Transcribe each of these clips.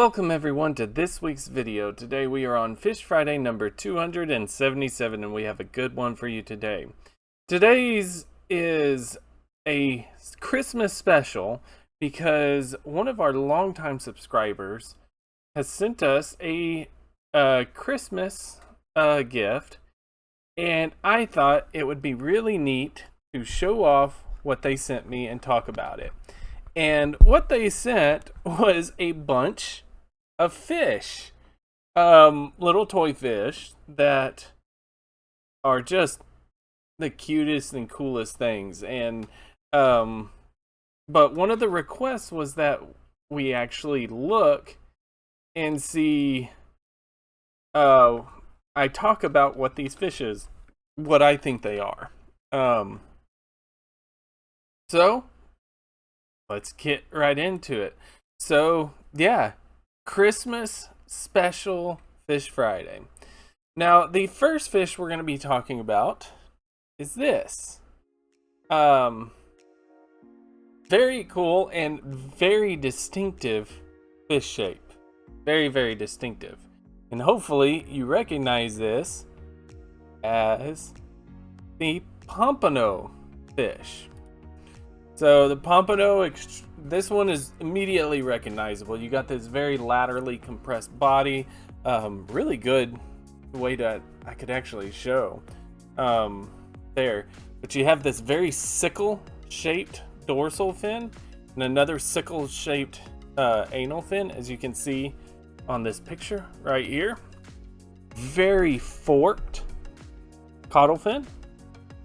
Welcome everyone to this week's video. Today we are on Fish Friday number 277 and we have a good one for you today. Today's is a Christmas special because one of our longtime subscribers has sent us a Christmas gift, and I thought it would be really neat to show off what they sent me and talk about it. And what they sent was a bunch of fish, little toy fish that are just the cutest and coolest things. And but one of the requests was that we actually look and see. I talk about what these fish is, what I think they are. So let's get right into it. So yeah, Christmas special Fish Friday. Now, the first fish we're going to be talking about is this. Very cool and very distinctive fish shape. Very, very distinctive. And hopefully you recognize this as the pompano fish. So the pompano, this one is immediately recognizable. You got this very laterally compressed body. Really good way that I could actually show there. But you have this very sickle-shaped dorsal fin and another sickle-shaped anal fin, as you can see on this picture right here. Very forked caudal fin.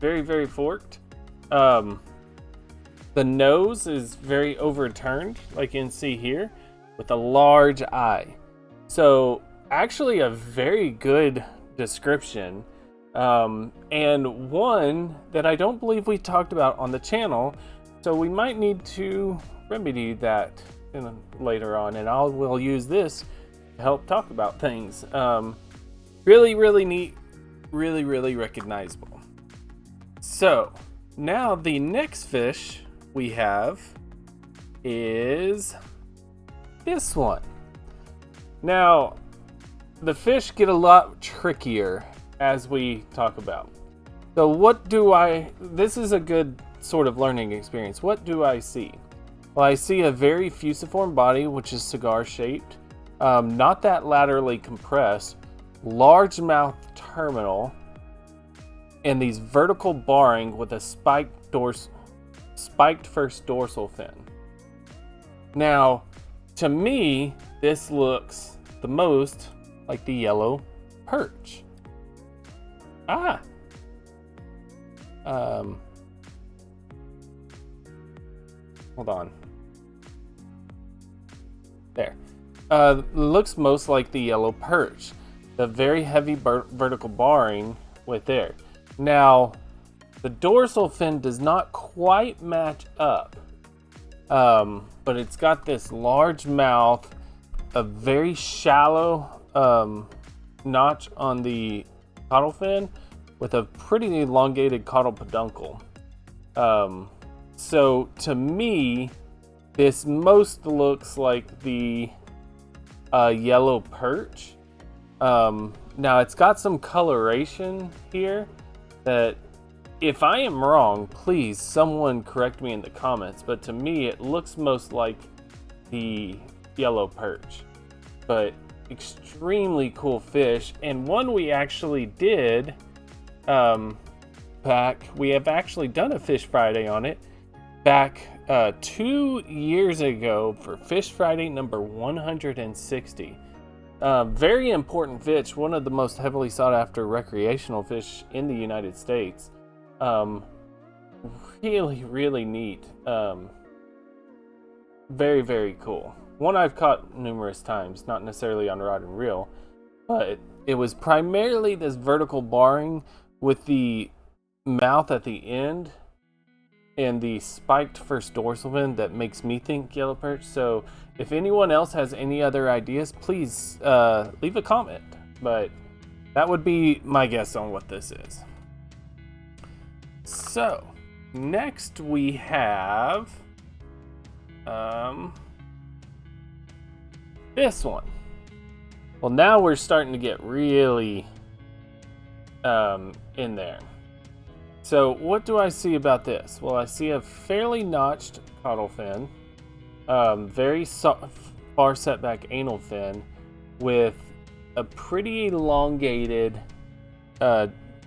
Very, very forked. The nose is very overturned, like you can see here, with a large eye. So actually a very good description, and one that I don't believe we talked about on the channel. So we might need to remedy that later on, and we'll use this to help talk about things. Really, really neat, really, really recognizable. So now the next fish we have is this one. Now, the fish get a lot trickier as we talk about. So this is a good sort of learning experience. What do I see? Well, I see a very fusiform body, which is cigar shaped, not that laterally compressed, large mouth terminal, and these vertical barring with a spiked first dorsal fin. Now, to me, this looks the most like the yellow perch. Hold on. There. Looks most like the yellow perch. The very heavy vertical barring with there. Now, the dorsal fin does not quite match up, but it's got this large mouth, a very shallow notch on the caudal fin with a pretty elongated caudal peduncle. So to me, this most looks like the yellow perch. Now it's got some coloration here that, if I am wrong, please someone correct me in the comments, but to me it looks most like the yellow perch. But extremely cool fish, and one we actually did we have actually done a Fish Friday on it back 2 years ago for Fish Friday number 160. Very important fish, one of the most heavily sought after recreational fish in the United States. Really, really neat. Very, very cool. One I've caught numerous times, not necessarily on rod and reel, but it was primarily this vertical barring with the mouth at the end and the spiked first dorsal fin that makes me think yellow perch. So if anyone else has any other ideas, please leave a comment, but that would be my guess on what this is. So next we have this one. Well, now we're starting to get really in there. So what do I see about this? Well, I see a fairly notched caudal fin, very far setback anal fin, with a pretty elongated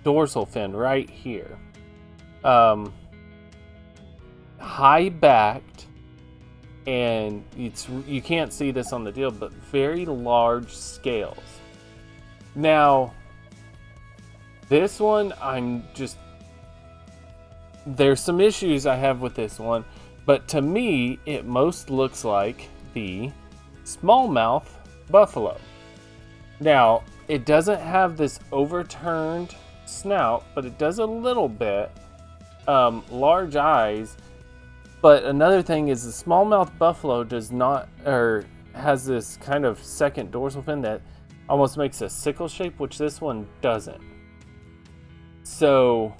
dorsal fin right here. High backed, and you can't see this on the deal, but very large scales. Now, this one, there's some issues I have with this one, but to me, it most looks like the smallmouth buffalo. Now, it doesn't have this overturned snout, but it does a little bit. Large eyes. But another thing is the smallmouth buffalo does not, or has this kind of second dorsal fin that almost makes a sickle shape, which this one doesn't. So,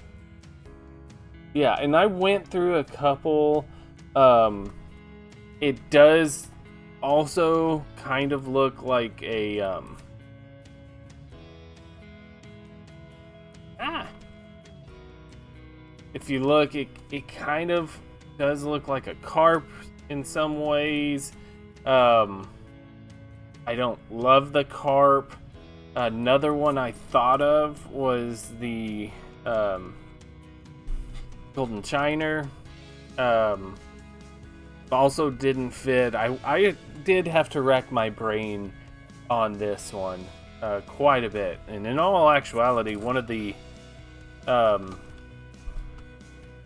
yeah, and I went through a couple. It does also kind of look like a if you look, it kind of does look like a carp in some ways. I don't love the carp. Another one I thought of was the golden chiner. Also didn't fit. I did have to rack my brain on this one quite a bit. And in all actuality, one of the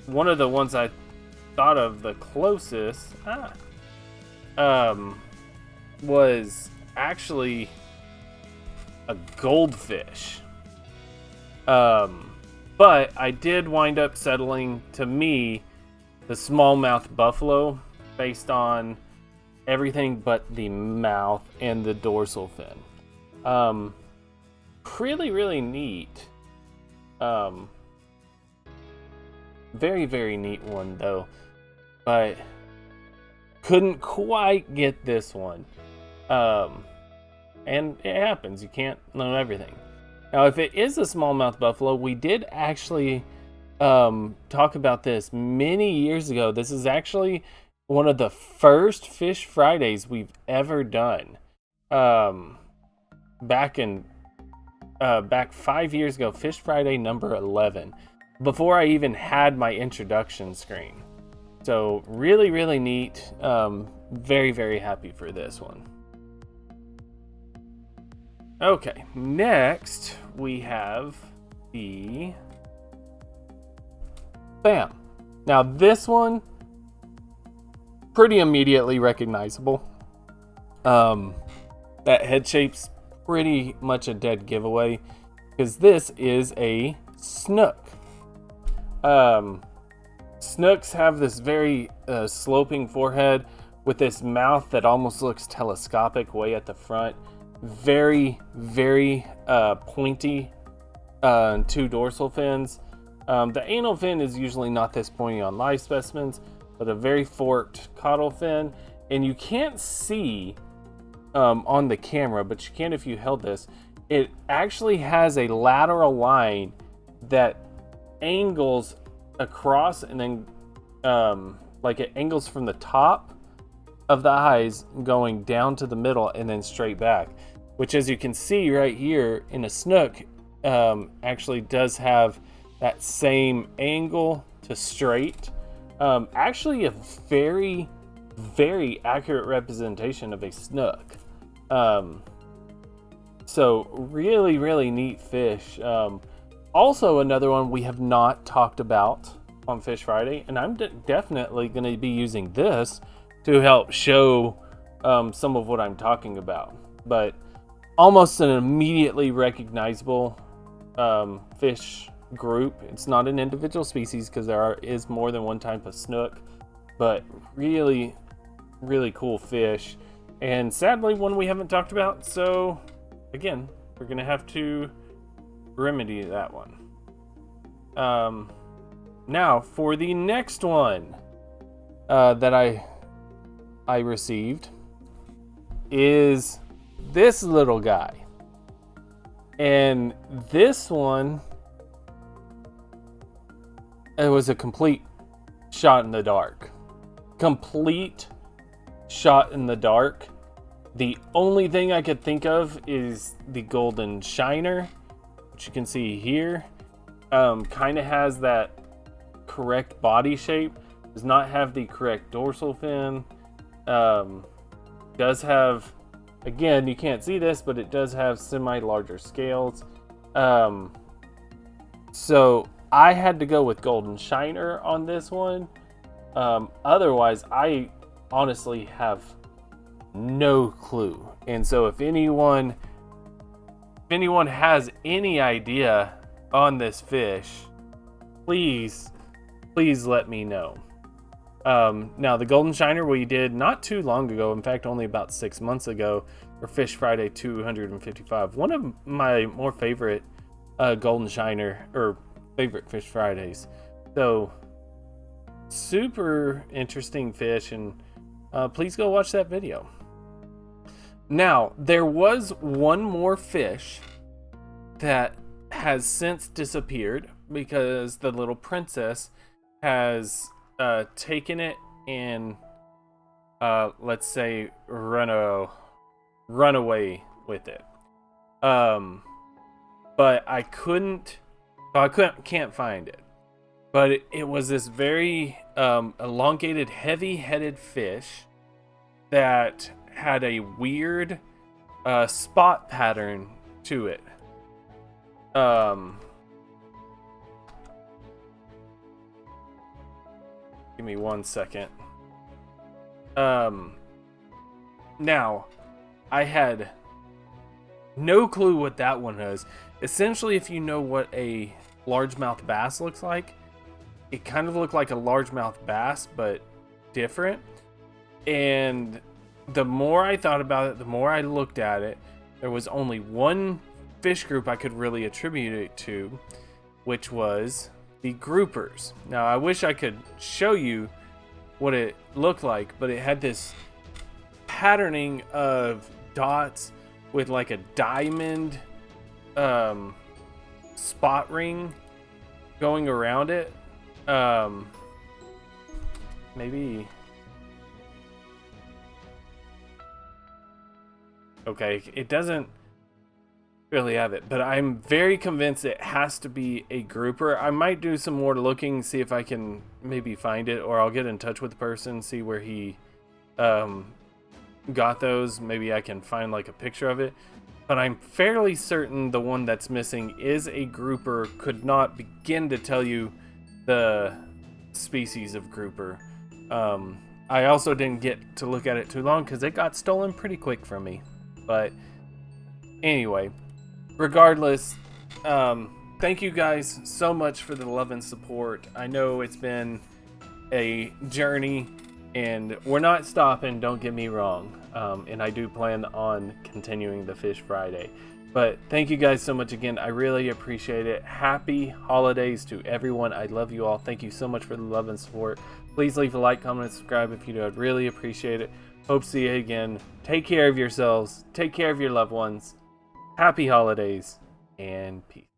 ones I thought of the closest was actually a goldfish. But I did wind up settling, to me, the smallmouth buffalo based on everything but the mouth and the dorsal fin. Really, really neat. Very, very neat one, though. But couldn't quite get this one. And it happens. You can't know everything. Now, if it is a smallmouth buffalo, we did actually talk about this many years ago. This is actually one of the first Fish Fridays we've ever done. Back 5 years ago, Fish Friday number 11, before I even had my introduction screen. So really, really neat. Very, very happy for this one. Okay, next we have the Bam. Now this one, pretty immediately recognizable. That head shape's pretty much a dead giveaway, because this is a snook. Snooks have this very sloping forehead with this mouth that almost looks telescopic way at the front. Very, very pointy two dorsal fins. The anal fin is usually not this pointy on live specimens, but a very forked caudal fin. And you can't see on the camera, but you can if you held this. It actually has a lateral line that angles across, and then like it angles from the top of the eyes going down to the middle and then straight back, which, as you can see right here in a snook, actually does have that same angle to straight. Actually a very, very accurate representation of a snook. So really, really neat fish. Also another one we have not talked about on Fish Friday, and I'm definitely going to be using this to help show some of what I'm talking about. But almost an immediately recognizable fish group. It's not an individual species because there is more than one type of snook, but really, really cool fish. And sadly, one we haven't talked about. So again, we're going to have to remedy that one. Now for the next one that I received is this little guy. And this one, it was a complete shot in the dark. Complete shot in the dark. The only thing I could think of is the golden shiner, which you can see here. Kind of has that correct body shape. Does not have the correct dorsal fin. Does have, again, you can't see this, but it does have semi-larger scales. So I had to go with golden shiner on this one. Otherwise, I honestly have no clue. And so if anyone has any idea on this fish, please let me know. Now the golden shiner we did not too long ago, in fact only about 6 months ago, for Fish Friday 255. One of my more favorite golden shiner, or favorite Fish Fridays. So super interesting fish, and please go watch that video. Now, there was one more fish that has since disappeared because the little princess has taken it and, let's say, run away with it. But I can't find it. But it was this very elongated, heavy-headed fish that had a weird spot pattern to it. Give me 1 second. Now, I had no clue what that one was. Essentially, if you know what a largemouth bass looks like, it kind of looked like a largemouth bass, but different. And the more I thought about it, the more I looked at it, there was only one fish group I could really attribute it to, which was the groupers. Now, I wish I could show you what it looked like, but it had this patterning of dots with like a diamond spot ring going around it. Maybe. Okay, it doesn't really have it, but I'm very convinced it has to be a grouper. I might do some more looking, see if I can maybe find it, or I'll get in touch with the person, see where he got those. Maybe I can find like a picture of it. But I'm fairly certain the one that's missing is a grouper. Could not begin to tell you the species of grouper. I also didn't get to look at it too long because it got stolen pretty quick from me. But anyway, regardless, thank you guys so much for the love and support. I know it's been a journey, and we're not stopping, don't get me wrong. And I do plan on continuing the Fish Friday. But thank you guys so much again. I really appreciate it. Happy holidays to everyone. I love you all. Thank you so much for the love and support. Please leave a like, comment, and subscribe if you do. I'd really appreciate it. Hope to see you again. Take care of yourselves. Take care of your loved ones. Happy holidays and peace.